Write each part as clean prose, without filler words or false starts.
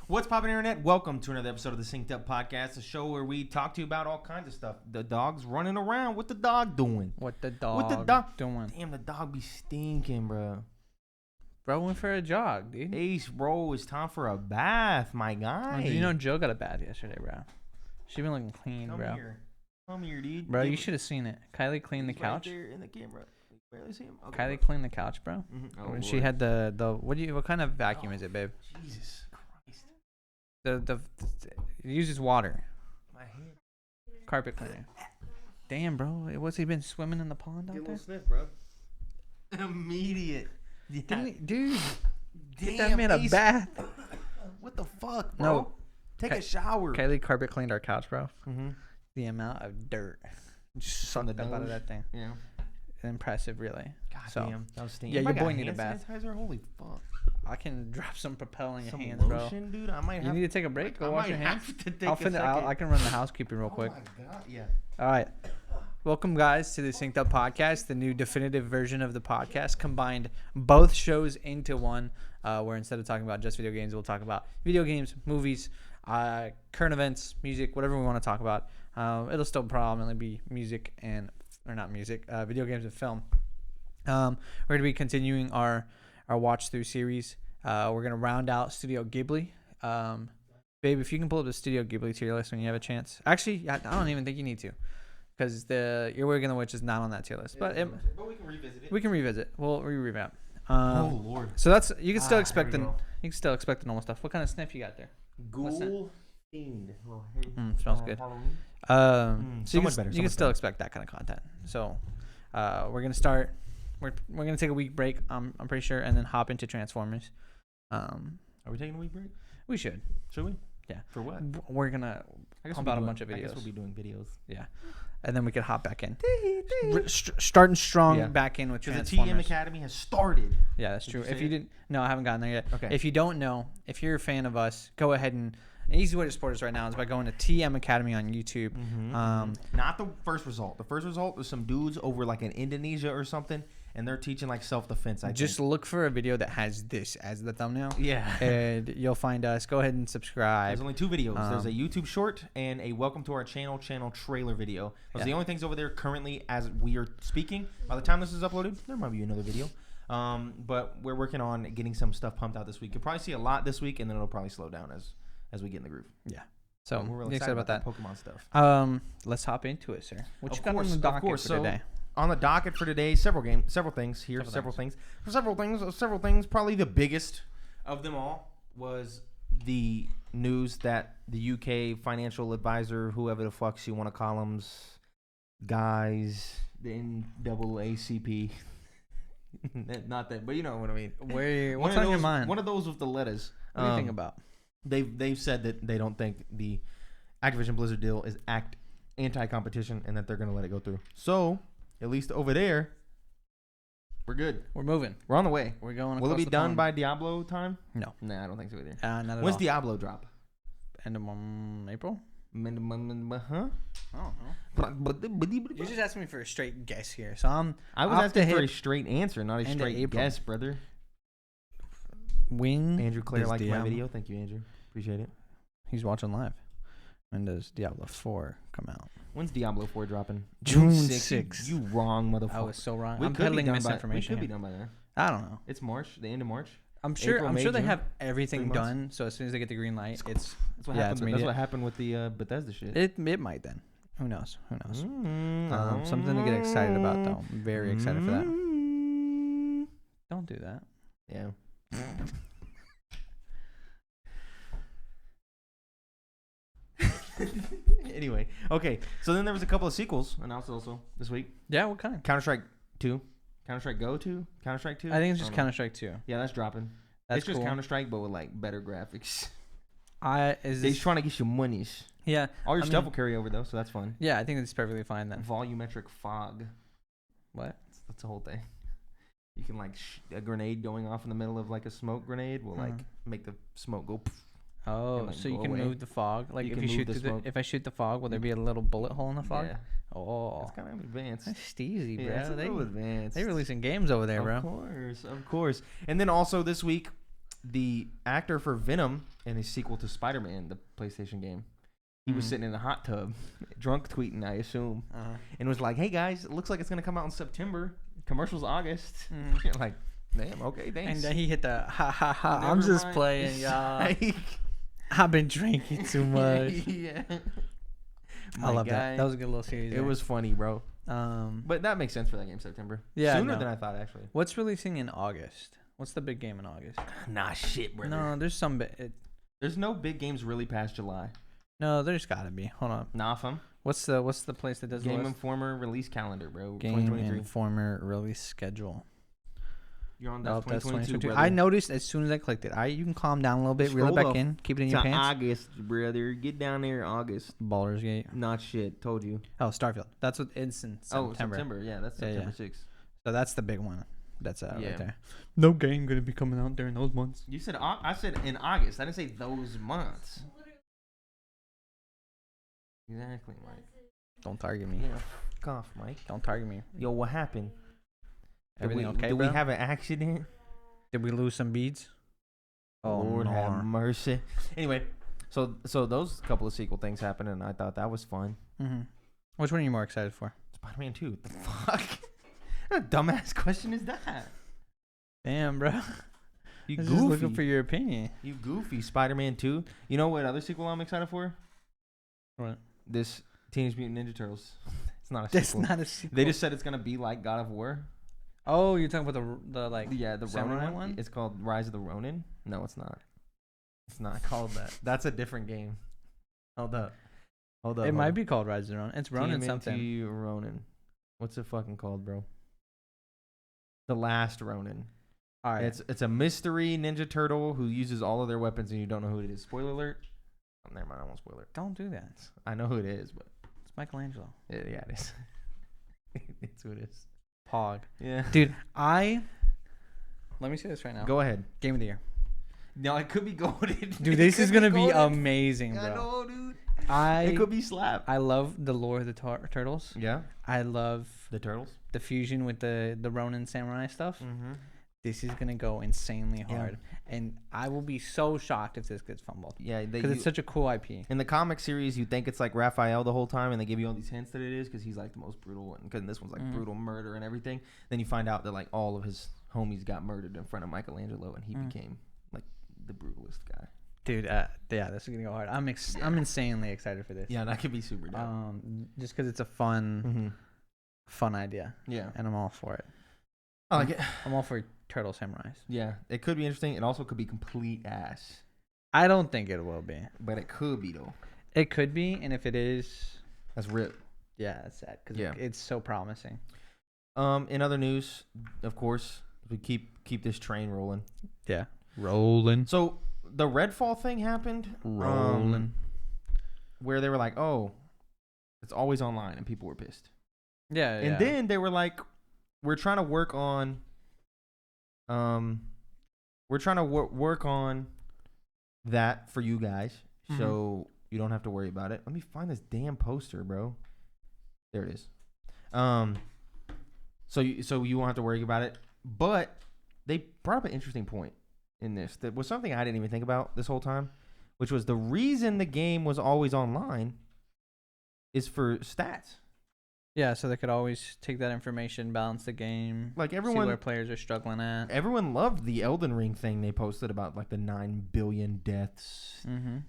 What's poppin', internet? Welcome to another episode of the Synced Up Podcast, a show where we talk to you about all kinds of stuff. The dog's running around. What the dog doing? What the dog doing? Damn, the dog be stinking, bro. Bro went for a jog, dude. Ace, bro, it's time for a bath, my guy. Did you know Joe got a bath yesterday, bro? She been looking clean, bro. Come here, dude. Bro, you should have seen it. Kylie cleaned the couch. Right there in the camera. You barely see him. Okay, Kylie cleaned the couch, bro. Mm-hmm. When she had the what kind of vacuum is it, babe? Jesus Christ. The it uses water. My hand. Carpet cleaner. Damn, bro. What's he been swimming in the pond out Get a there? little sniff, bro. Immediate. Yeah. Didn't he, dude, Damn, get that man a Ace. bath. What the fuck, bro? No. Take a shower. Kylie carpet cleaned our couch, bro. Mm-hmm. The amount of dirt just sucked up out of that thing. Yeah. Impressive, really. God So, damn. That was stinking. yeah, your Anybody boy got need a hand bath. sanitizer? Holy fuck. I can drop some Propel in your Some hands, bro. lotion, dude? I might have. You need to take a break. Go wash your hands. Have to take a second. I can run the housekeeping real quick. Oh my god, yeah. All right. Welcome, guys, to the Synced Up Podcast, the new definitive version of the podcast. Combined both shows into one, where instead of talking about just video games, we'll talk about video games, movies, current events, music, whatever we want to talk about. It'll still predominantly be video games and film. We're going to be continuing our watch through series. We're going to round out Studio Ghibli. Babe, if you can pull up the Studio Ghibli tier list when you have a chance. Actually, I don't even think you need to, because the Earwig and the Witch is not on that tier list. But we can revisit it. We can revisit. We'll revamp. Oh Lord. So that's you can still Here expect we the go. normal stuff. What kind of sniff you got there? Ghoul themed. Smells good. Halloween. So much better. You can still expect that kind of content. So we're gonna start. We're gonna take a week break. I'm pretty sure, and then hop into Transformers. Are we taking a week break? We should. Should we? Yeah. For what? We're gonna pump out a bunch of videos. I guess we'll be doing videos. Yeah. And then we could hop back in. Starting strong back in with Transformers. Transformers. The TM Academy has started. Yeah, that's true. If you didn't, no, I haven't gotten there yet. Okay. If you don't know, if you're a fan of us, go ahead and an easy way to support us right now is by going to TM Academy on YouTube. Not the first result. The first result is some dudes over like in Indonesia or something, and they're teaching like self-defense. Just look for a video that has this as the thumbnail. Yeah. And you'll find us. Go ahead and subscribe. There's only two videos. There's a YouTube short and a welcome to our channel trailer video. Those are the only things over there currently as we are speaking. By the time this is uploaded, there might be another video. But we're working on getting some stuff pumped out this week. You'll probably see a lot this week, and then it'll probably slow down as we get in the groove. Yeah. So we're really excited about that. Pokemon stuff. Let's hop into it, sir. What you Of got on course, the of docket course. for So, today? On the docket for today, several things here. Several things. Probably the biggest of them all was the news that the UK financial advisor, whoever the fuck you want to call them, guys, the NAACP. Not that, but you know what I mean. What's on your mind? One of those with the letters. What do you think about? They've said that they don't think the Activision Blizzard deal is anti-competition and that they're going to let it go through. So, at least over there, we're good. We're moving. We're on the way. We're going. Will it be the done pond. by Diablo time? No. Nah, I don't think so either. Not at When's all. Diablo drop? End of April? Huh? Oh, you're just asking me for a straight guess here. So I was off asking the for a hip. straight answer, not a End of straight April. guess, brother. When Andrew Clare does liked my Diablo- video. Thank you, Andrew. Appreciate it. He's watching live. When does Diablo 4 come out? When's Diablo 4 dropping? June 6th. 6th. You wrong, motherfucker. I was so wrong. We I'm could be peddling done misinformation. We could be here. done by then. I don't know. It's March, the end of March. I'm sure. April, May, they June? have everything 3 months? done. So as soon as they get the green light, it's That's what yeah, happened. it's That's immediate. what happened with the Bethesda shit. It might then. Who knows? Mm-hmm. Something to get excited about though. I'm very excited for that. Mm-hmm. Don't do that. Yeah. Anyway, okay. So then there was a couple of sequels announced also this week. Yeah. What kind? Counter-Strike 2, Counter-Strike Go 2, Counter-Strike 2. I think it's just don't know. Counter-Strike 2. Yeah, that's dropping. That's It's just cool. Counter-Strike, but with like better graphics. Is They're this, trying to get you monies. yeah. All your I stuff mean- will carry over though, so that's fun. Yeah, I think it's perfectly fine then. Volumetric fog. What? That's the whole thing. You can like a grenade going off in the middle of like a smoke grenade will like make the smoke go. Poof. Oh, like, so you go can away. move the fog. Like You if can you move shoot the through smoke. if I shoot the fog, will there be a little bullet hole in the fog? Yeah, Oh, that's kind of advanced. that's steezy, bro. Yeah, it's a little advanced. They releasing games over there, bro. Of course. And then also this week, the actor for Venom in his sequel to Spider-Man, the PlayStation game, he was sitting in a hot tub, drunk tweeting, I assume, and was like, "Hey guys, it looks like it's gonna come out in September. Commercials August." Like, damn, okay, thanks. And then he hit the ha ha ha. Never I'm just mind. playing, y'all. Like, I've been drinking too much. Yeah. I love that. That was a good little series. It was funny, bro. Um, But that makes sense for that game, September. Yeah, Sooner no. than I thought, actually. what's releasing in August? What's the big game in August? Nah, shit, brother. No, there's some. There's no big games really past July. No, there's gotta be. Hold on. Nah, fam. What's the place that does Game the list? Informer release calendar, bro. Game 2023. Informer release schedule. You're on that. Oh, that's 2022, 2022. brother. I noticed as soon as I clicked it. You can calm down a little bit, reel it Scroll back up in, keep it in to your pants. August, brother. Get down there, August. Baldur's Gate. Not shit. Told you. Oh, Starfield. That's what it's in September. Oh, September. Yeah, that's Yeah, September yeah. 6th. So that's the big one. That's Yeah. right there. No game gonna be coming out during those months. You said I said in August. I didn't say those months. Exactly, Mike. Don't target me. Yeah, fuck off, Mike. Don't target me. Yo, what happened? Everything okay, Did bro? we have an accident? Did we lose some beads? Oh, Lord have no. mercy. Anyway, so those couple of sequel things happened, and I thought that was fun. Mm-hmm. Which one are you more excited for? Spider-Man 2. The fuck? What a dumbass question is that? Damn, bro. You I was just looking goofy. for your opinion. You goofy. Spider-Man 2. You know what other sequel I'm excited for? What? This Teenage Mutant Ninja Turtles. It's not a That's sequel. not a sequel. They just said it's gonna be like God of War. Oh, you're talking about the like. Yeah, the samurai Ronin one? It's called Rise of the Ronin. No, it's not. It's not called that. That's a different game. Hold up. It might be called Rise of the Ronin. It's Ronin something. TMNT Ronin. What's it fucking called, bro? The Last Ronin. All right. It's a mystery Ninja Turtle who uses all of their weapons and you don't know who it is. Spoiler alert. Oh, never mind. I won't spoil it. Don't do that. I know who it is, but It's Michelangelo. yeah, it is. It's who it is. Pog. Yeah. Dude, let me say this right now. Go ahead. Game of the year. No, it could be goaded. Dude, this is gonna be amazing, bro. I know, dude. I It could be slap. I love the lore of the turtles. Yeah. I love The Turtles. the fusion with the Ronin samurai stuff. Mm-hmm. This is gonna go insanely Yeah. hard, and I will be so shocked if this gets fumbled Yeah, because it's such a cool IP. in the comic series, you think it's like Raphael the whole time, and they give you all these hints that it is because he's like the most brutal one. Because this one's like brutal murder and everything. Then you find out that like all of his homies got murdered in front of Michelangelo, and he became like the brutalist guy. Dude, yeah, this is gonna go hard. I'm insanely excited for this. Yeah, that could be super dope. Just because it's a fun idea, Yeah, and I'm all for it. I like it. I'm all for Turtle Samurais. Yeah, it could be interesting. It also could be complete ass, I don't think it will be. but it could be though. It could be, and if it is, That's rip. yeah, that's sad because Yeah. it's so promising. In other news, of course, we keep this train rolling. Yeah, rolling, So the Redfall thing happened. Where they were like, "Oh, it's always online," and people were pissed. Yeah, And then they were like, "We're trying to work on, work on that for you guys, so you don't have to worry about it." Let me find this damn poster, bro. There it is. So you won't have to worry about it. But they brought up an interesting point in this that was something I didn't even think about this whole time, which was the reason the game was always online is for stats. yeah, so they could always take that information, balance the game, Like see everyone, where players are struggling at. everyone loved the Elden Ring thing they posted about like the 9 billion deaths,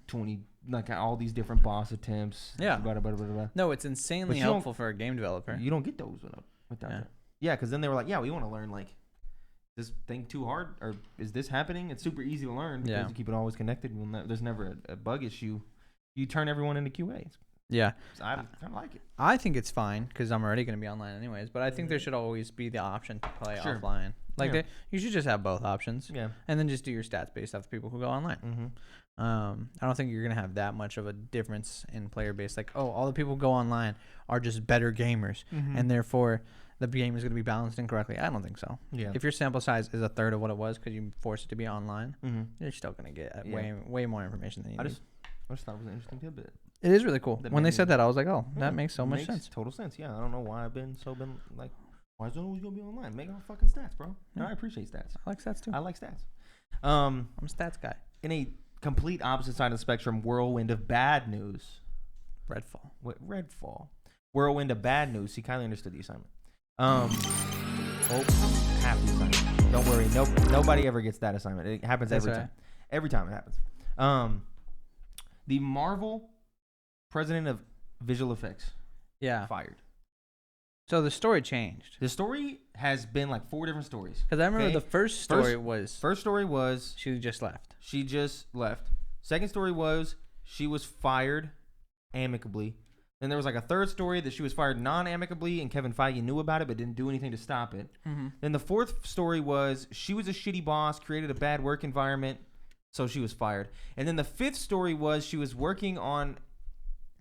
20 like all these different boss attempts. Yeah. Blah, blah, blah, blah. No, it's insanely you don't- helpful for a game developer. You don't get those without Yeah. that. Yeah, because then they were like, "Yeah, we want to learn like." Is this thing too hard, or is this happening? It's super easy to learn because Yeah. you keep it always connected. There's never a bug issue. You turn everyone into QA. Yeah, I kind of like it. I think it's fine because I'm already going to be online anyways. But I think there should always be the option to play Sure. offline. Like Yeah. you should just have both options, Yeah. and then just do your stats based off the people who go online. Mm-hmm. I don't think you're gonna have that much of a difference in player base. Like, oh, all the people who go online are just better gamers, and therefore the game is gonna be balanced incorrectly. I don't think so. Yeah. If your sample size is a third of what it was because you forced it to be online, Mm-hmm. you're still gonna get Yeah. way more information than you I need. just thought it was an interesting tidbit. It is really cool. That When made they said me- that, I was like, oh, Yeah, that makes so much makes sense. Total sense. Yeah. I don't know why I've been like, why is it always gonna be online? Make our fucking stats, bro. No, Yeah. I appreciate stats. I like stats too. I like stats. Um, I'm a stats guy. in a complete opposite side of the spectrum, whirlwind of bad news. Redfall. Whirlwind of bad news. He kindly understood the assignment. Half the assignment. Don't worry. Nobody ever gets that assignment. It happens every time. Every time it happens. The Marvel president of visual effects. Yeah. Fired. So the story changed. The story has been like 4 different stories. Because I remember the first story was she just left. She just left. Second story was she was fired amicably. Then there was like a third story that she was fired non-amicably and Kevin Feige knew about it but didn't do anything to stop it. Mm-hmm. Then the fourth story was she was a shitty boss, created a bad work environment, so she was fired. And then the fifth story was she was working on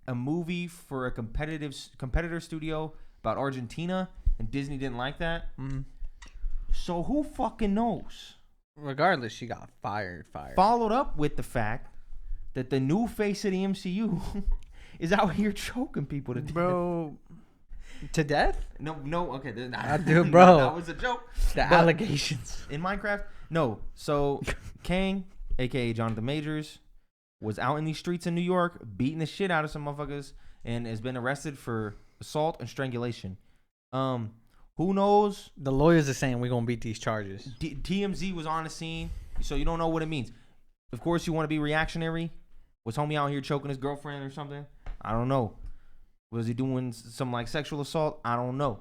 a movie for a competitor studio about Argentina, and Disney didn't like that. Mm-hmm. So who fucking knows? Regardless, she got fired. Followed up with the fact that the new face of the MCU is out here choking people to death. Bro, to death? No, okay. Dude, bro. That was a joke. The allegations. In Minecraft? No. So, Kang, a.k.a. Jonathan Majors, was out in these streets in New York beating the shit out of some motherfuckers and has been arrested for assault and strangulation. Who knows? The lawyers are saying we're going to beat these charges. TMZ was on the scene, so you don't know what it means. Of course, you want to be reactionary. Was homie out here choking his girlfriend or something? I don't know. Was he doing some like sexual assault? I don't know.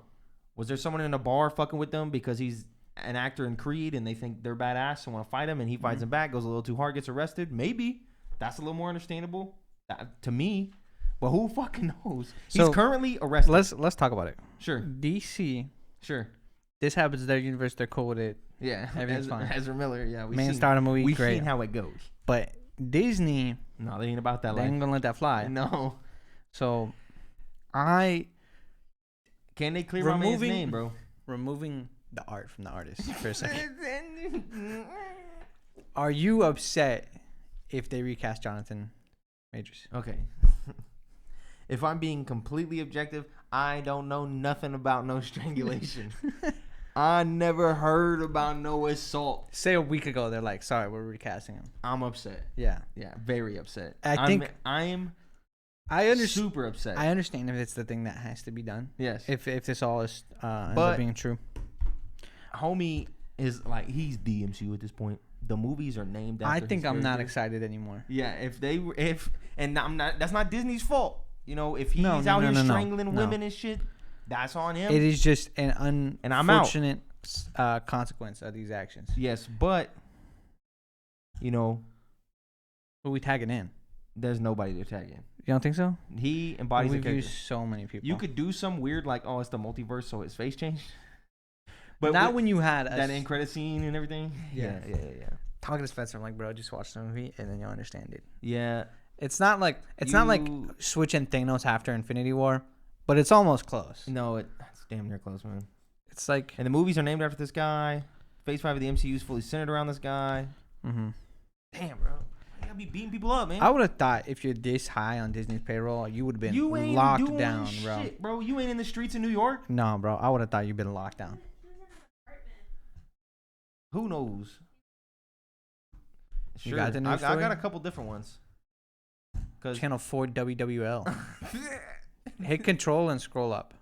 Was there someone in a bar fucking with them because he's an actor in Creed and they think they're badass and want to fight him and he fights them back, goes a little too hard, gets arrested? Maybe. That's a little more understandable to me. But who fucking knows? He's currently arrested. Let's talk about it. Sure. DC. Sure. This happens to their universe. They're cool with it. Yeah. Everything's fine. Ezra Miller. Yeah. Man started a movie. We've great. seen how it goes. But Disney. No, they ain't about that They life. ain't gonna let that fly. No. So, can they clear my man's name, bro? Removing the art from the artist for a second. Are you upset if they recast Jonathan Majors? Okay. If I'm being completely objective, I don't know nothing about no strangulation. I never heard about no assault. Say a week ago, they're like, sorry, we're recasting him. I'm upset. Yeah. Yeah, very upset. I understand. Super upset. I understand if it's the thing that has to be done. Yes. If this all is ends up being true. Homie is like, he's the MCU at this point. The movies are named after I think I'm not not excited anymore. Yeah, that's not Disney's fault. You know, if he's out here strangling women and shit, that's on him. It is just an unfortunate consequence of these actions. Yes, but you know, who we tagging in? There's nobody to tag in. You don't think so? He embodies the character. We've used so many people. You could do some weird like, oh, it's the multiverse, so his face changed. But not when you had that end credit scene and everything. Yeah. Talking to Spencer, I'm like, bro, just watch the movie and then you'll understand it. Yeah. It's not like switching Thanos after Infinity War, but it's almost close. No, it's damn near close, man. It's like, and the movies are named after this guy. Phase 5 of the MCU is fully centered around this guy. Mm-hmm. Damn, bro. You gotta be beating people up, man. I would have thought if you're this high on Disney's payroll, you would have been locked down, bro. Shit, bro. You ain't in the streets of New York. No, bro. I would have thought you'd been locked down. Who knows? Sure. You got the news story? I got a couple different ones. Channel 4 WWL. Hit control and scroll up.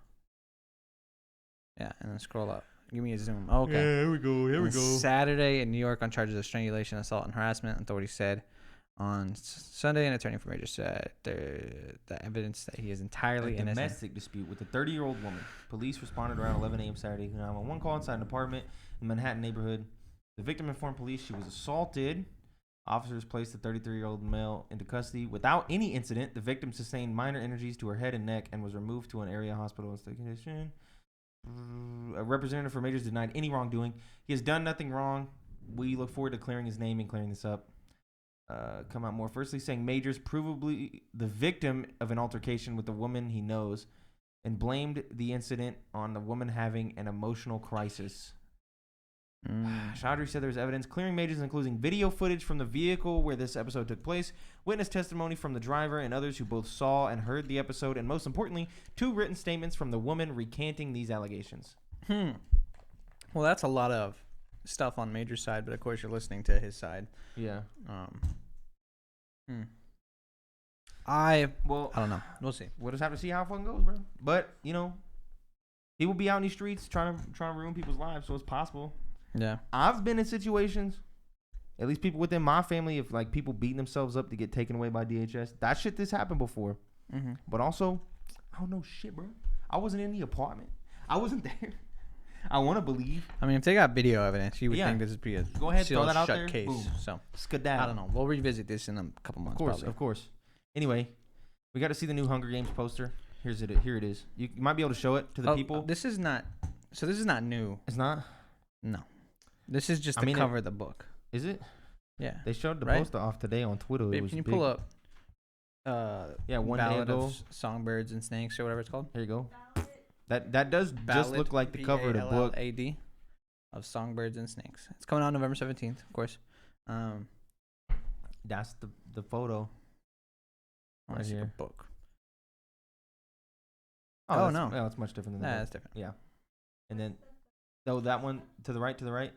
Yeah, and then scroll up. Give me a zoom. Okay. Yeah, here we go. Saturday in New York on charges of strangulation, assault, and harassment. Authorities said on Sunday, an attorney for Major said the evidence that he is entirely innocent. Domestic dispute with a 30-year-old woman. Police responded around 11 a.m. Saturday. 911 call inside an apartment in the Manhattan neighborhood. The victim informed police she was assaulted. Officers placed the 33-year-old male into custody. Without any incident, the victim sustained minor injuries to her head and neck and was removed to an area hospital in state condition. A representative for Majors denied any wrongdoing. He has done nothing wrong. We look forward to clearing his name and clearing this up. Come out more. Firstly, saying Majors provably the victim of an altercation with a woman he knows and blamed the incident on the woman having an emotional crisis. Chaudhry said there's evidence clearing Majors, including video footage from the vehicle where this episode took place, witness testimony from the driver and others who both saw and heard the episode, and most importantly, 2 written statements from the woman recanting these allegations. Well, that's a lot of stuff on Major's side, but of course you're listening to his side. Yeah. I Well, don't know. We'll see. We'll just have to see how fun goes, bro. But you know, people be out in these streets trying to ruin people's lives, so it's possible. Yeah. I've been in situations, at least people within my family, of like people beating themselves up to get taken away by DHS. That shit this happened before. Mm-hmm. But also, I don't know shit, bro. I wasn't in the apartment. I wasn't there. I want to believe. I mean, if they got video evidence, you would think this would be a go ahead, throw that out shut there. case. Boom. So Skedaddle. I don't know. We'll revisit this in a couple months. Of course. Anyway, we got to see the new Hunger Games poster. Here it is. You might be able to show it to the people. This is not. So this is not new. It's not. No. This is just the cover of the book. Is it? Yeah. They showed the poster off today on Twitter. Babe, it was can you big. pull up? One Ballad day ago. of Songbirds and Snakes or whatever it's called. Here you go. That does just look like the cover of the book. Ballad of Songbirds and Snakes. It's coming out November 17th, of course. That's the photo. Right here. A book. Oh no. Yeah, it's much different than that. That's different. Yeah. And then, that one to the right.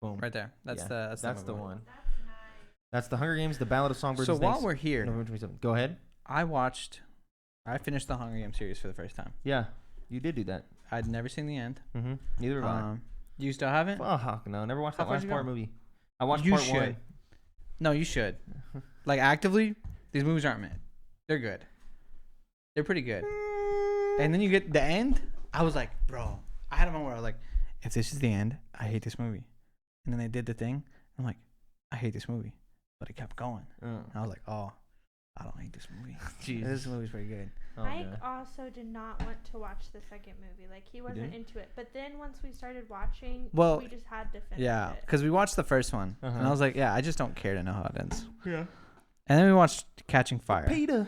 Boom. Right there. That's the one. That's the Hunger Games, the Ballad of Songbirds and Snakes. Snakes. So while we're here, November 27th. Go ahead. I finished the Hunger Games series for the first time. Yeah, you did do that. I'd never seen the end. Mm-hmm. Neither have I. You still haven't? Fuck no, never watched that last part movie. I watched you part should. 1. No, you should. Like actively, these movies aren't mad. They're good. They're pretty good. And then you get the end. I was like, bro. I had a moment where I was like, if this is the end, I hate this movie. And then they did the thing. I'm like, I hate this movie. But it kept going. And I was like, oh, I don't hate this movie. This movie's pretty good. Mike also did not want to watch the second movie. Like, he wasn't into it. But then once we started watching, we just had to finish it. Because we watched the first one. And I was like, I just don't care to know how it ends. Yeah. And then we watched Catching Fire. Peter.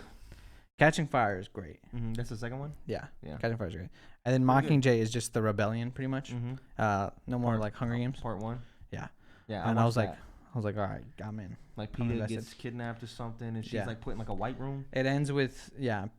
Catching Fire is great. Mm-hmm. That's the second one? Yeah. Catching Fire is great. And then Mockingjay is just the rebellion, pretty much. Mm-hmm. No more like Hunger Games. Part 1? Yeah. Yeah. And I was like, all right, I'm in. Like Peter gets kidnapped or something, and she's like put in like a white room. It ends with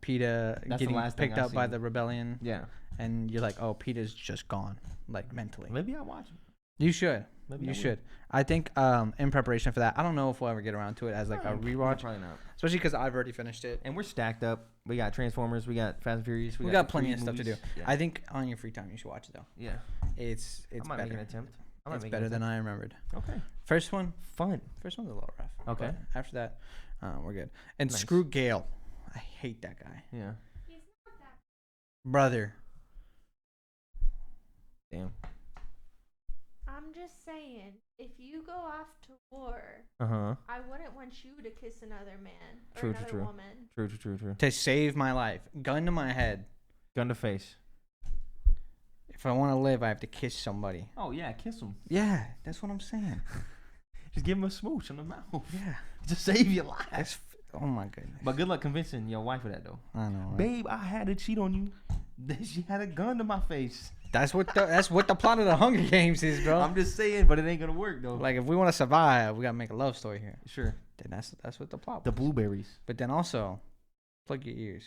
Peter getting picked up by the rebellion. Yeah. And you're like, oh, Peter's just gone, like mentally. Maybe I'll watch it. You should. You should. I think in preparation for that, I don't know if we'll ever get around to it as like a rewatch. Probably not. Especially because I've already finished it. And we're stacked up. We got Transformers. We got Fast and Furious. We got plenty of stuff to do. Yeah. I think on your free time you should watch it though. Yeah. It's I might better. make an attempt. It's better than I remembered. Okay. First one, fun. First one's a little rough. Okay. After that, we're good. And Nice. screw Gale. I hate that guy. Yeah. Brother. Damn. I'm just saying, if you go off to war, I wouldn't want you to kiss another man or another woman. True. To save my life. Gun to my head. Gun to face. If I want to live, I have to kiss somebody. Oh, yeah, kiss him. Yeah, that's what I'm saying. Just give him a smooch on the mouth. Yeah. Just save your life. Oh, my goodness. But good luck convincing your wife of that, though. I know. Right? Babe, I had to cheat on you. Then she had a gun to my face. That's what the plot of the Hunger Games is, bro. I'm just saying, but it ain't going to work, though. Like, if we want to survive, we got to make a love story here. Sure. Then that's what the plot was. The blueberries. But then also, plug your ears.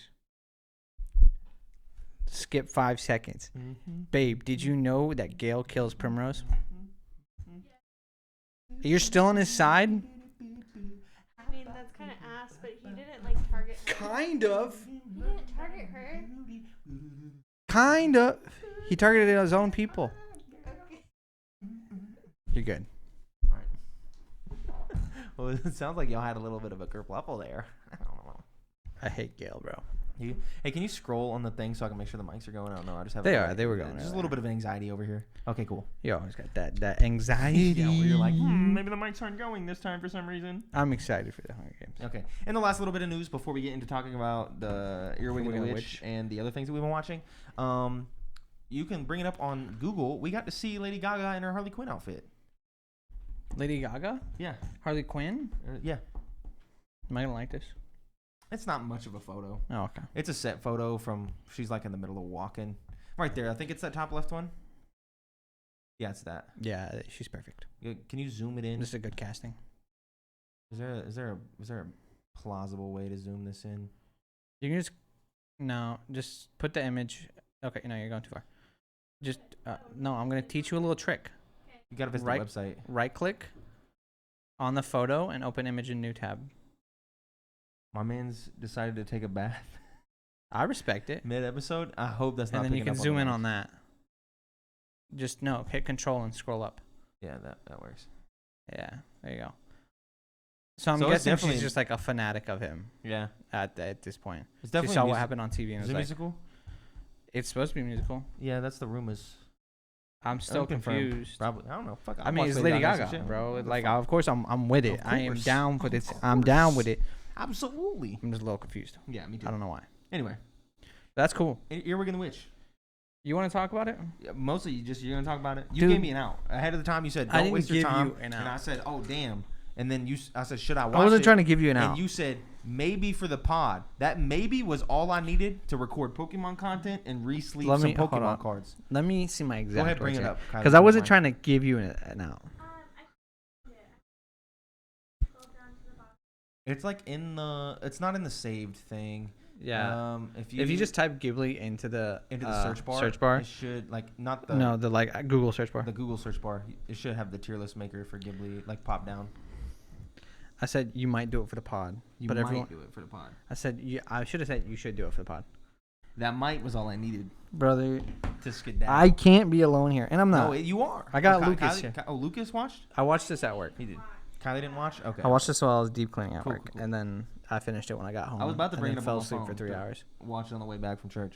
Skip 5 seconds. Mm-hmm. Babe, did you know that Gale kills Primrose? You're still on his side? I mean, that's kind of ass, but he didn't, like, target her. Kind of. He didn't target her. Kind of. He targeted his own people. Okay. You're good. All right. Well, it sounds like y'all had a little bit of a kerfluffle there. I don't know. I hate Gale, bro. Hey, can you scroll on the thing so I can make sure the mics are going? I don't know. I just have. They were going. Just a little bit of anxiety over here. Okay, cool. You always got that anxiety. Yeah, where you're like, maybe the mics aren't going this time for some reason. I'm excited for the Hunger Games. Okay. And the last little bit of news before we get into talking about the Earwig and the Witch and the other things that we've been watching. You can bring it up on Google. We got to see Lady Gaga in her Harley Quinn outfit. Lady Gaga? Yeah. Harley Quinn? Yeah. Am I gonna like this? It's not much of a photo. Oh, okay. It's a set photo from, she's like in the middle of walking. Right there. I think it's that top left one. Yeah, it's that. Yeah, she's perfect. Can you zoom it in? This is a good casting. Is there a plausible way to zoom this in? You can just put the image. Okay, no, you're going too far. No, I'm gonna teach you a little trick. You gotta visit the website. Right click on the photo and open image in new tab. My man's decided to take a bath. I respect it. Mid-episode? I hope that's not. And then you can zoom in on that. Just hit control and scroll up. Yeah, that works. Yeah, there you go. So I'm guessing she's just like a fanatic of him. Yeah. At this point. It's definitely she saw what happened on TV and was like, musical? It's supposed to be musical. Yeah, that's the rumors. I'm still confused. Probably. I don't know. Fuck. I mean, it's Lady Gaga, bro. Like, of course, I'm with it. I am down with it. I'm down with it. Absolutely. I'm just a little confused. Yeah, me too. I don't know why. Anyway, that's cool. Earwig and the Witch. You want to talk about it? Yeah, mostly, you're gonna talk about it. You gave me an out ahead of the time. You said don't waste your time, and I said, oh damn. And then I said, should I watch it? I wasn't trying to give you an out. And you said maybe for the pod. That maybe was all I needed to record Pokemon content and re-sleeve some Pokemon cards. Let me see my exact. Go ahead, bring it up. Because I wasn't trying to give you an out. It's like in the. It's not in the saved thing. Yeah. If you just type Ghibli into the search bar, it should not the. No, the Google search bar. The Google search bar. It should have the tier list maker for Ghibli pop down. I said you might do it for the pod. You might do it for the pod. I said I should have said you should do it for the pod. That might was all I needed, brother. To skedaddle. I can't be alone here, and I'm not. No, you are. I got Lucas here. Lucas watched? I watched this at work. He did. Kylie didn't watch? Okay. I watched this while I was deep cleaning at work, and then I finished it when I got home. I was about to bring it up. Fell asleep for 3 hours. Watch it on the way back from church.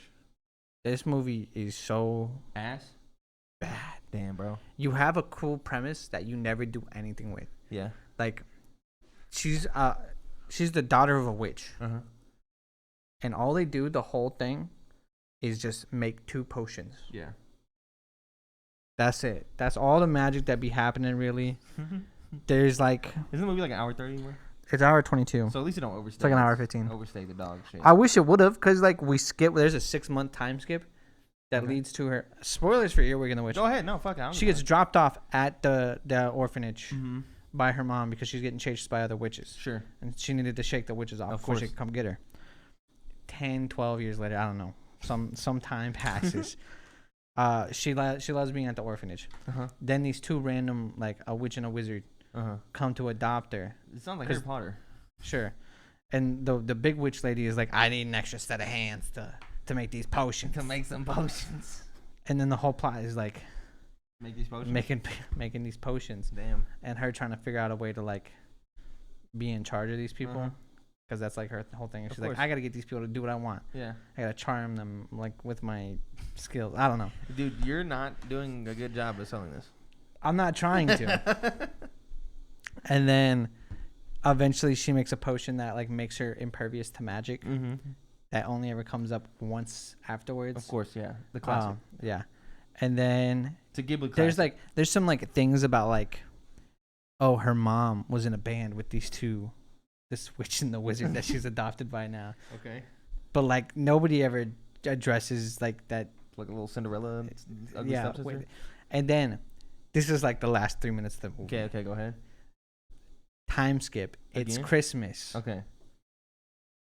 This movie is so ass bad. Damn, bro. You have a cool premise that you never do anything with. Yeah. Like, she's the daughter of a witch. Uh-huh. And all they do, the whole thing, is just make 2 potions. Yeah. That's it. That's all the magic that be happening, really. There's Isn't the movie like an hour 30 anymore? It's hour 22. So at least you don't overstay. It's like an hour 15. Overstay the dog shit. I wish it would have, because we skip. There's a 6-month time skip that leads to her. Spoilers for Earwig and the Witch. Go ahead. No, fuck it. She gets dropped off at the orphanage by her mom because she's getting chased by other witches. Sure. And she needed to shake the witches off before she could come get her. 10, 12 years later, I don't know. Some time passes. She loves being at the orphanage. Then these 2 random, a witch and a wizard, come to adopt her. It sounds like Harry Potter. Sure. And the big witch lady is like, I need an extra set of hands to make these potions. To make some potions. And then the whole plot is make these potions. Making these potions. Damn. And her trying to figure out a way to be in charge of these people. Because that's her whole thing. And she's like, I gotta get these people to do what I want. Yeah. I gotta charm them with my skills. I don't know. Dude, you're not doing a good job of selling this. I'm not trying to. And then eventually she makes a potion that makes her impervious to magic. That only ever comes up once afterwards. Of course, yeah. The classic. Yeah. And then it's a Ghibli classic. There's some things about her mom was in a band with these 2, this witch and the wizard that she's adopted by now. Okay. But nobody ever addresses that. Like a little Cinderella ugly stepsister. And then this is the last 3 minutes of the movie. Okay, go ahead. Time skip. Again? It's Christmas. Okay.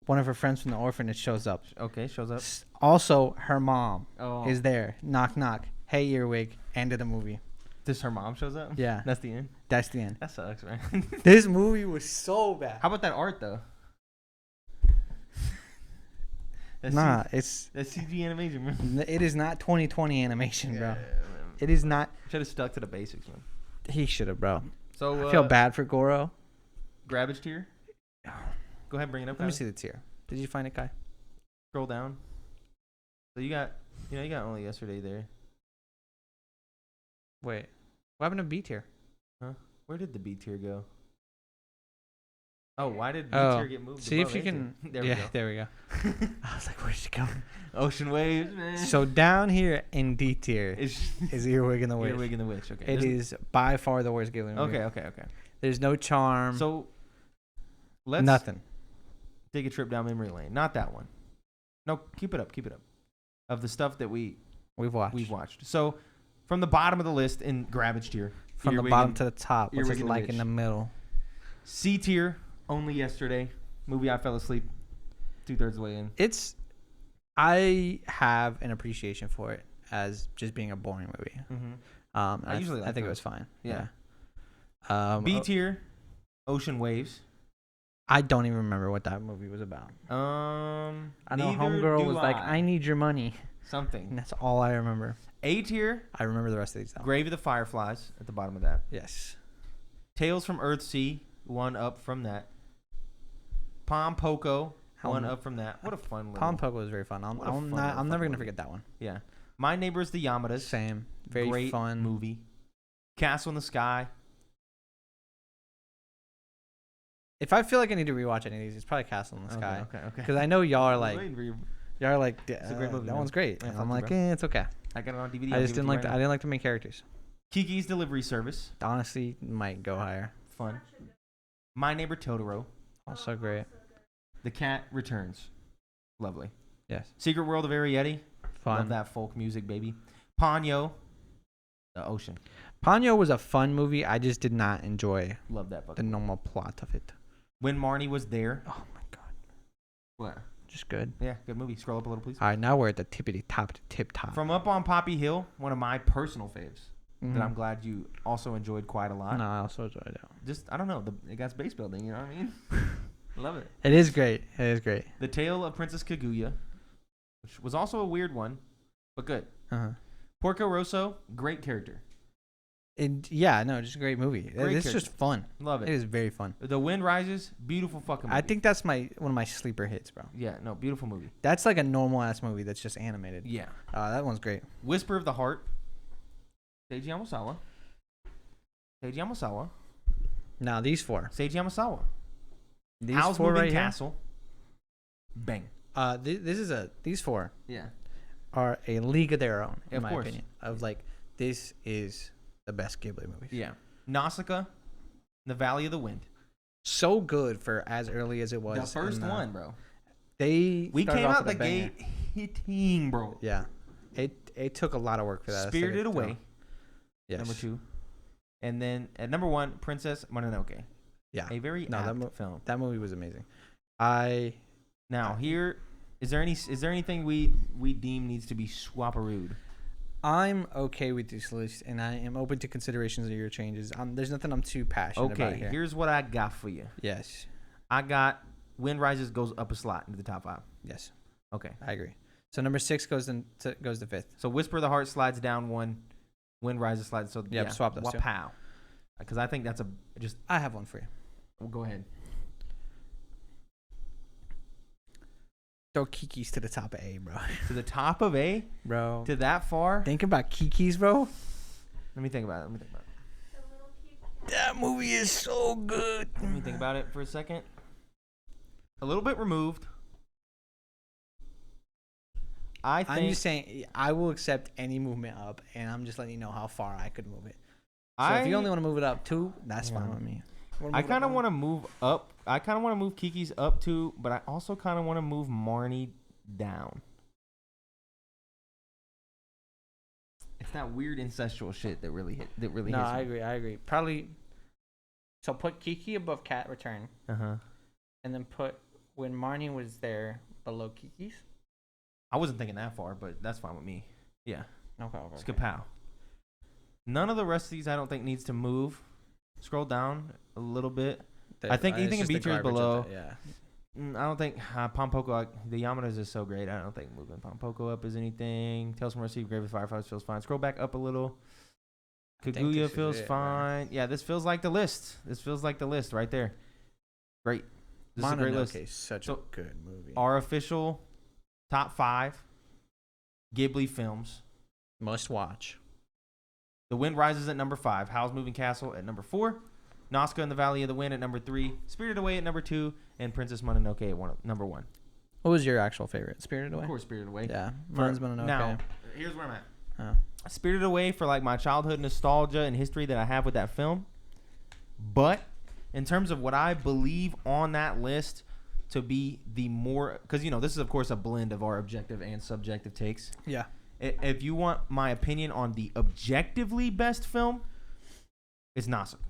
One of her friends from the orphanage shows up. Okay, shows up. Also, her mom is there. Knock, knock. Hey, Earwig. End of the movie. This her mom shows up? Yeah. That's the end? That's the end. That sucks, man. This movie was so bad. How about that art, though? It's that's CG animation, man. It is not 2020 animation, bro. Man. It is not. Should have stuck to the basics, man. He should have, bro. So I feel bad for Goro. Grabbage tier. Go ahead, bring it up. Let me see the tier. Did you find it, Kai? Scroll down. So you got only yesterday there. Wait, what happened to B tier? Huh? Where did the B tier go? Oh, why did B tier get moved? See if you can. There we go. There we go. I was like, where'd she go? Ocean waves, man. So down here in D tier is Earwig and the Witch. Earwig and the Witch. Okay. It is by far the worst Ghibli movie. Okay. There's no charm. So let's nothing. Take a trip down memory lane. Not that one. No, keep it up. Of the stuff that we've watched. So from the bottom of the list in Grabbage tier. From the bottom to the top, which is in the middle. C tier, only yesterday. Movie I fell asleep 2/3 of the way in. I have an appreciation for it as just being a boring movie. I usually like I think it those. was fine. Yeah. Yeah. B tier, Ocean Waves. I don't even remember what that movie was about. I know Homegirl was like, I need your money. Something. And that's all I remember. A tier. I remember the rest of these. Though. Grave of the Fireflies at the bottom of that. Yes. Tales from Earthsea, one up from that. Pom Poko, one up from that. What a fun little. Pom Poko was very fun. I'm never gonna forget that one. Yeah. My Neighbors the Yamadas. Same. Very great fun movie. Castle in the Sky. If I feel like I need to rewatch any of these, it's probably Castle in the Sky. Okay. Because I know y'all are like, It's a great movie, that man. one's great. Yeah, And I'm like, it's okay. I got it on DVD. I just didn't like. I didn't like the main characters. Kiki's Delivery Service. Honestly, might go higher. Fun. My Neighbor Totoro. Also great. The Cat Returns. Lovely. Yes. Secret World of Arietti. Fun. Love that folk music, baby. Ponyo. The Ocean. Ponyo was a fun movie. I just did not enjoy Love that the fucking normal plot of it. When Marnie Was There. Oh my god. What? Just good. Yeah, good movie. Scroll up a little, please. All right, now we're at the tippity top to tip top. From Up on Poppy Hill, one of my personal faves that I'm glad you also enjoyed quite a lot. No, I also enjoyed it. Just, I don't know, it got space building, you know what I mean? Love it. It is great. It is great. The Tale of Princess Kaguya, which was also a weird one, but good. Porco Rosso, great character. Yeah, no, just a great movie. It's just fun. Love it. It is very fun. The Wind Rises, beautiful fucking movie. I think that's one of my sleeper hits, bro. Yeah, no, beautiful movie. That's like a normal ass movie that's just animated. Yeah. That one's great. Whisper of the Heart, Seiji Yamasawa. Now these four. Seiji Yamasawa. These Howl's four Moving right Castle. Bang. These four Yeah. are a league of their own, in Of my course. opinion. Of like, this is the best Ghibli movies. Yeah. Nausicaa, The Valley of the Wind. So good for as early as it was. The first one, bro. We came out the gate hitting, bro. Yeah. It took a lot of work for that. Spirited Away. Yes. Number 2. And then at number 1, Princess Mononoke. Yeah. A very apt film. That movie was amazing. Now here, is there anything we deem needs to be swapperooed? I'm okay with this list, and I am open to considerations of your changes. There's nothing I'm too passionate about here. Here's what I got for you. Yes. I got Wind Rises goes up a slot into the top 5. Yes. Okay. I agree. So number 6 goes to 5th. So Whisper of the Heart slides down 1. Wind Rises slides. So yeah, swap those two. Pow. Because I think that's I have one for you. Well, go ahead. Throw Kiki's to the top of A, bro. To the top of A? Bro. To that far? Think about Kiki's, bro. Let me think about it. That movie is so good. Let me think about it for a second. A little bit removed. I'm just saying, I will accept any movement up, and I'm just letting you know how far I could move it. So if you only want to move it up 2, that's fine with me. I kind of want to move up. I kind of want to move Kiki's up too, but I also kind of want to move Marnie down. It's that weird incestual shit that really hit. That really. No, hits I me. agree. Probably. So put Kiki above Cat Return. And then put When Marnie Was There below Kiki's. I wasn't thinking that far, but that's fine with me. Yeah. Okay. Skapow. None of the rest of these I don't think needs to move. Scroll down a little bit. I think anything in B tier is below. Yeah. I don't think Pom Poko, the Yamadas is so great. I don't think moving Pom Poko up is anything. Tales from Earthsea, Grave of the Fireflies feels fine. Scroll back up a little. Kaguya feels fine. Right? Yeah, this feels like the list. This feels like the list right there. Great. This is a great list. Such a good movie. Our official top 5 Ghibli films. Must watch. The Wind Rises at number 5. Howl's Moving Castle at number 4. Nausicaa and the Valley of the Wind at number 3. Spirited Away at number 2. And Princess Mononoke at number 1. What was your actual favorite? Spirited Away? Of course, Spirited Away. Yeah. Mine's Mononoke. Now, here's where I'm at. Spirited Away for like my childhood nostalgia and history that I have with that film. But in terms of what I believe on that list to be the more... Because, this is, of course, a blend of our objective and subjective takes. Yeah. If you want my opinion on the objectively best film, it's Nausicaa.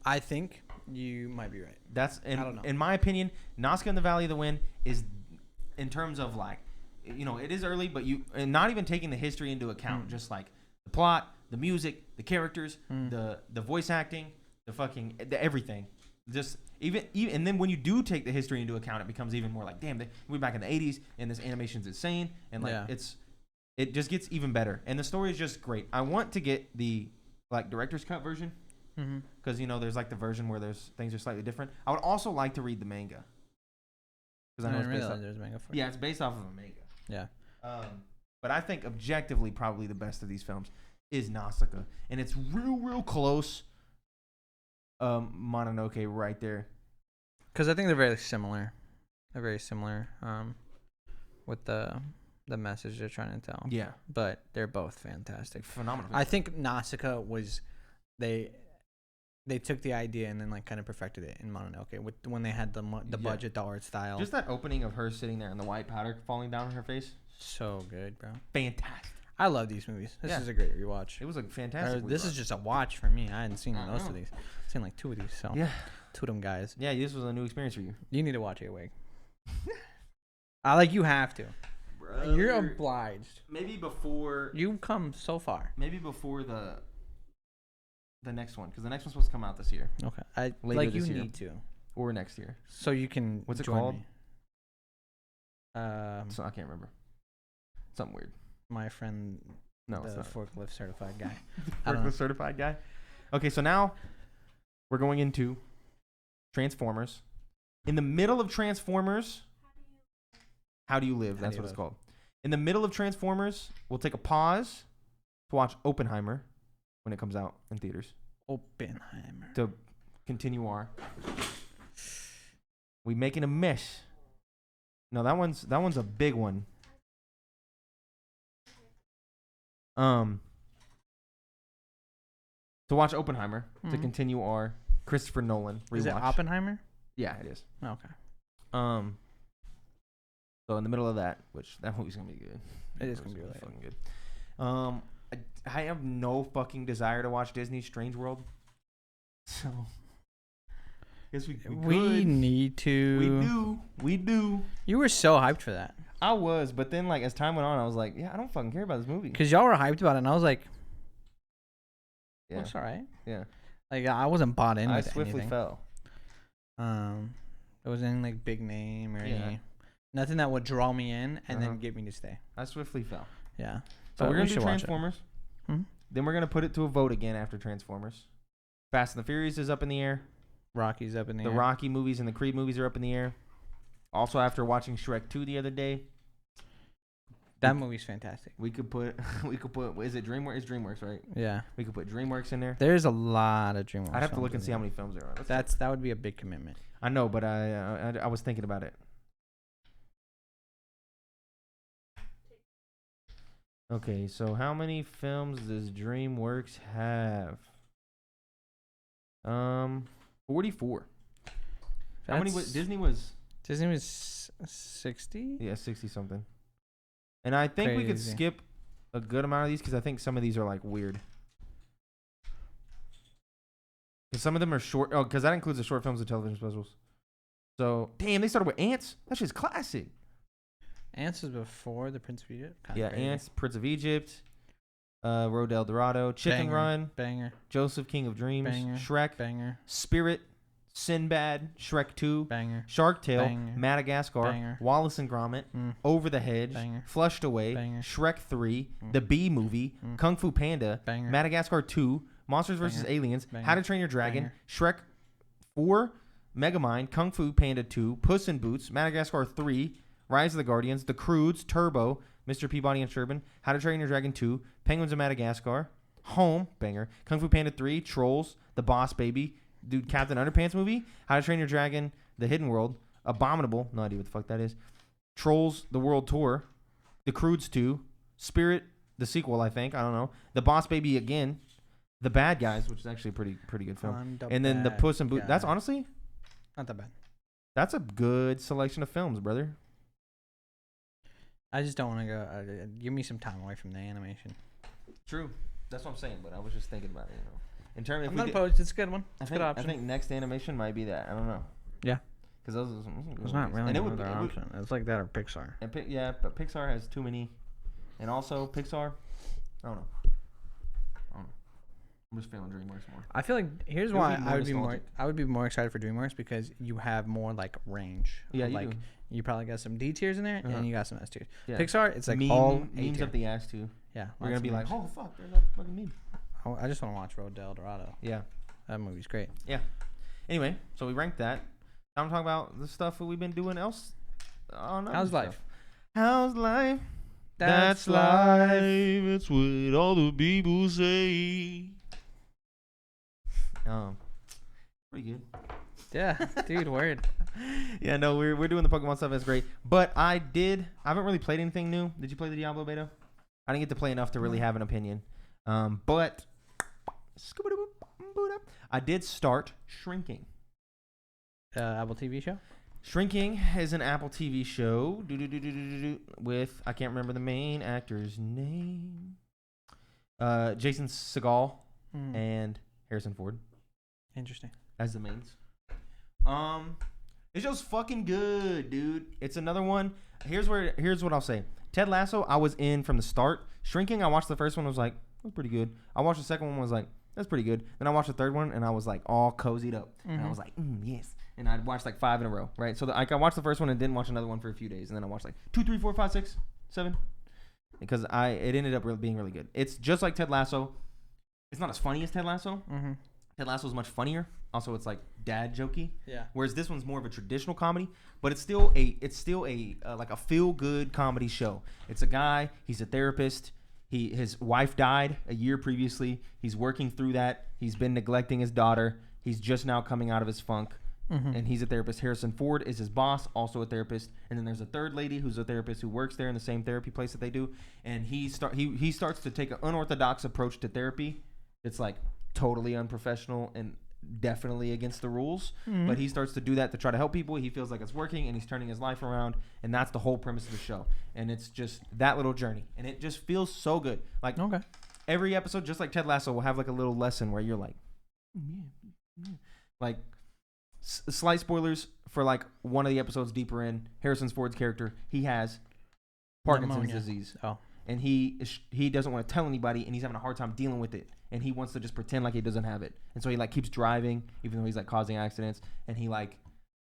I think you might be right. That's I don't know. In my opinion, Nausicaa and the Valley of the Wind is, in terms of like it is early, but and not even taking the history into account, just like the plot, the music, the characters, the voice acting, the everything. Just even and then when you do take the history into account, it becomes even more like, damn, we're back in the 80s and this animation's insane, and like it just gets even better, and the story is just great. I want to get the director's cut version because there's like the version where things are slightly different. I would also like to read the manga because I know there's manga for it. Yeah, it's based off of a manga. Yeah. But I think objectively probably the best of these films is Nausicaa, and it's real close. Mononoke right there. Because I think they're very similar. They're very similar with the message they're trying to tell. Yeah. But they're both fantastic. Phenomenal. I think Nausicaa was they took the idea and then like kind of perfected it in Mononoke when they had the budget, the art style. Just that opening of her sitting there and the white powder falling down on her face. So good, bro. Fantastic. I love these movies. This is a great rewatch. It was a fantastic. This is just a watch for me. I hadn't seen most of these. I've seen like 2 of these. So yeah, 2 of them guys. Yeah, this was a new experience for you. You need to watch it awake. You have to. Brother, you're obliged. Maybe before you've come so far. Maybe before the next one, because the next one's supposed to come out this year. Okay, you need to, or next year. So you can. What's it called? So I can't remember. Something weird. My friend, the forklift certified guy. Forklift certified guy. Okay, so now we're going into Transformers. In the middle of Transformers, How Do You Live? That's what it's called. In the middle of Transformers, we'll take a pause to watch Oppenheimer when it comes out in theaters. Oppenheimer. To continue our. We making a mess. No, that one's a big one. To watch Oppenheimer to continue our Christopher Nolan rewatch. Is it Oppenheimer? Yeah, it is. Oh, okay. So in the middle of that, which that movie's gonna be good. It is gonna be really fucking good. I have no fucking desire to watch Disney's Strange World. So I guess we need to. We do. You were so hyped for that. I was, but then like as time went on, I was like, yeah, I don't fucking care about this movie. Because y'all were hyped about it, and I was like, yeah, that's all right. Yeah. Like I wasn't bought in with anything. I swiftly fell. There wasn't any like big name or nothing that would draw me in and then get me to stay. I swiftly fell. Yeah. So we're gonna do Transformers. Then we're gonna put it to a vote again after Transformers. Fast and the Furious is up in the air. Rocky's up in the air. The Rocky movies and the Creed movies are up in the air. Also, after watching Shrek 2 the other day, that movie's fantastic. We could put. Is it DreamWorks? It's DreamWorks, right? Yeah. We could put DreamWorks in there. There's a lot of DreamWorks. I'd have to look and see how many films there are. That would be a big commitment. I know, but I was thinking about it. Okay, so how many films does DreamWorks have? 44. How many was Disney was? Disney was 60? Yeah, 60 something. And I think we could skip a good amount of these because I think some of these are like weird. Because some of them are short. Oh, because that includes the short films and television specials. So, damn, they started with Ants. That's just classic. Ants was before the Prince of Egypt. Yeah, Ants, Prince of Egypt, Road to El Dorado, Chicken Run, banger, Joseph, King of Dreams, banger, Shrek, banger, Spirit, Sinbad, Shrek 2, banger, Shark Tale, banger, Madagascar, banger, Wallace and Gromit, Over the Hedge, banger, Flushed Away, banger, Shrek 3, The Bee Movie, Kung Fu Panda, banger, Madagascar 2, Monsters vs. Aliens, banger, How to Train Your Dragon, banger, Shrek 4, Megamind, Kung Fu Panda 2, Puss in Boots, Madagascar 3, Rise of the Guardians, The Croods, Turbo, Mr. Peabody and Sherbin, How to Train Your Dragon 2, Penguins of Madagascar, Home, banger, Kung Fu Panda 3, Trolls, The Boss Baby, dude, Captain Underpants movie, How to Train Your Dragon, The Hidden World, Abominable, no idea what the fuck that is, Trolls, The World Tour, The Croods 2, Spirit, the sequel, I think, I don't know, The Boss Baby again, The Bad Guys, which is actually a pretty good film, and then The Puss in Boots. That's honestly not that bad. That's a good selection of films, brother. I just don't want to go. Give me some time away from the animation. True. That's what I'm saying, but I was just thinking about it, In terms of I'm not opposed. It's a good one. I think next animation might be that. I don't know. Yeah. because those are some It's not really another it option. It's like that or Pixar. And but Pixar has too many, and also Pixar, I don't know. I'm just feeling DreamWorks more. I feel like here's why I would be more excited for DreamWorks because you have more like range. Yeah, like you probably got some D tiers in there and you got some S tiers. Yeah. Pixar, it's like all memes up the ass too. Yeah, you're gonna be like, oh fuck, there's a fucking meme. I just want to watch Road to El Dorado. Yeah, that movie's great. Yeah. Anyway, so we ranked that. Now I'm talking about the stuff that we've been doing else. How's life? How's life? That's life. It's what all the people say. Pretty good. Yeah, dude, word. Yeah, no, we're doing the Pokemon stuff. It's great. But I haven't really played anything new. Did you play the Diablo beta? I didn't get to play enough to really have an opinion. But I did start Shrinking. Apple TV show? Shrinking is an Apple TV show with, I can't remember the main actor's name. Jason Segel and Harrison Ford. Interesting. As the mains. It's just fucking good, dude. It's another one. Here's what I'll say. Ted Lasso, I was in from the start. Shrinking, I watched the first one, was like, that's pretty good. I watched the second one, was like, that's pretty good. Then I watched the third one, and I was like all cozied up. And I was like, yes. And I'd watched like 5 in a row, right? So I watched the first one and didn't watch another one for a few days. And then I watched like 2, 3, 4, 5, 6, 7. Because it ended up being really good. It's just like Ted Lasso. It's not as funny as Ted Lasso. Ted Lasso is much funnier. Also, it's like dad jokey. Yeah. Whereas this one's more of a traditional comedy, but it's still a like a feel good comedy show. It's a guy. He's a therapist. His wife died a year previously. He's working through that. He's been neglecting his daughter. He's just now coming out of his funk, and he's a therapist. Harrison Ford is his boss, also a therapist. And then there's a third lady who's a therapist who works there in the same therapy place that they do. And he starts to take an unorthodox approach to therapy. It's like totally unprofessional and definitely against the rules, but he starts to do that to try to help people. He feels like it's working and he's turning his life around, and that's the whole premise of the show. And it's just that little journey, and it just feels so good. Like every episode, just like Ted Lasso, will have like a little lesson where you're like, like slight spoilers for like one of the episodes deeper in. Harrison Ford's character, he has Parkinson's disease. And he doesn't want to tell anybody, and he's having a hard time dealing with it. And he wants to just pretend like he doesn't have it. And so he like keeps driving, even though he's like causing accidents. And he like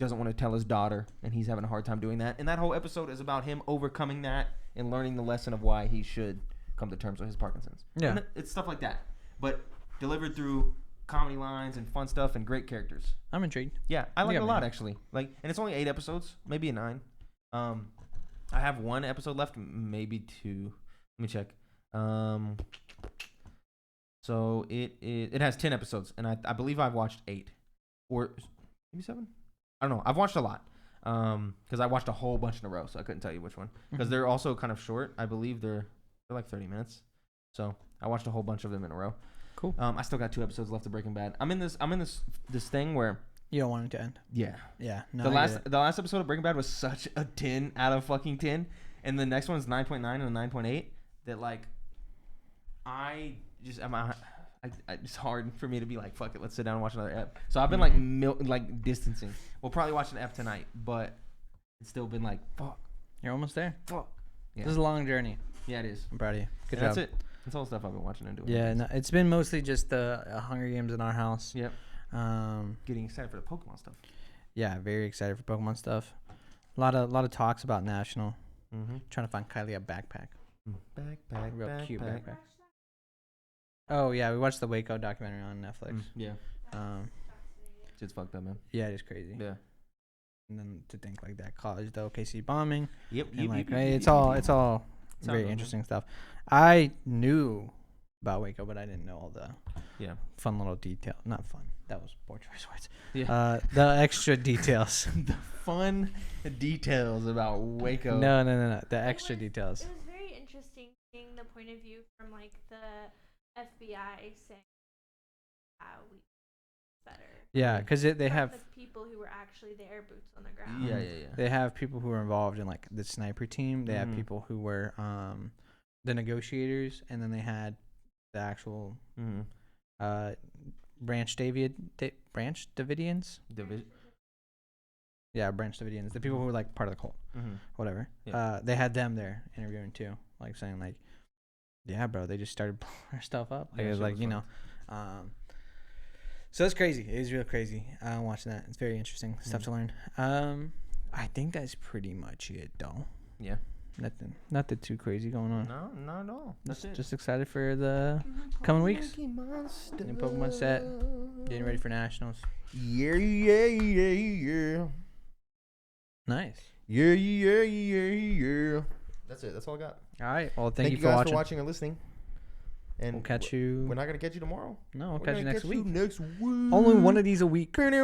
doesn't want to tell his daughter, and he's having a hard time doing that. And that whole episode is about him overcoming that and learning the lesson of why he should come to terms with his Parkinson's. Yeah, and it's stuff like that, but delivered through comedy lines and fun stuff and great characters. I'm intrigued. Yeah, I like it a lot actually. Like, and it's only 8 episodes, maybe a 9. I have 1 episode left, maybe 2. Let me check. So it has 10 episodes, and I believe I've watched 8 or maybe 7. I don't know. I've watched a lot because I watched a whole bunch in a row, so I couldn't tell you which one because they're also kind of short. I believe they're like 30 minutes. So I watched a whole bunch of them in a row. Cool. I still got 2 episodes left of Breaking Bad. I'm in this thing where you don't want it to end. Yeah. Yeah. No, the last episode of Breaking Bad was such a 10 out of fucking 10, and the next one's 9.9 and a 9.8. That like it's hard for me to be like, fuck it, let's sit down and watch another ep. So I've been like distancing. We'll probably watch an ep tonight, but it's still been like, fuck. You're almost there. Fuck. Yeah. This is a long journey. Yeah, it is. I'm proud of you. Good job. That's it. That's all the stuff I've been watching and doing. Yeah, no, it's been mostly just the Hunger Games in our house. Yep. Getting excited for the Pokemon stuff. Yeah, very excited for Pokemon stuff. A lot of talks about National. Trying to find Kylie a backpack. Real cute backpack. Oh yeah, we watched the Waco documentary on Netflix. Yeah. It's fucked up, man. Yeah, it is crazy. Yeah. And then to think like that college, the OKC bombing. Yep. And it's all very interesting stuff. I knew about Waco, but I didn't know all the fun little details. Not fun. That was poor choice words. Yeah. The extra details. The fun details about Waco. No. The extra details. It was very interesting seeing the point of view from like the FBI saying how we better. Yeah, because they have the people who were actually there, boots on the ground. Yeah. They have people who are involved in like the sniper team. They have people who were the negotiators, and then they had the actual Branch Davidians. Yeah, Branch Davidians, the people who were like part of the cult, whatever. Yeah. They had them there interviewing too, like saying like, yeah, bro, they just started blowing our stuff up. Like, it was like, you know, so it's crazy. It is real crazy. Watching that, it's very interesting stuff to learn. I think that's pretty much it, though. Yeah, nothing too crazy going on. No, not at all. That's it. Just excited for the coming weeks. New Pokemon set, getting ready for nationals. Yeah. Nice. Yeah. That's it. That's all I got. All right. Well, thank you guys for watching. for watching and listening. And we'll catch you. We're not gonna catch you tomorrow. No, we'll catch you next week. Next week. Only one of these a week. Goodbye.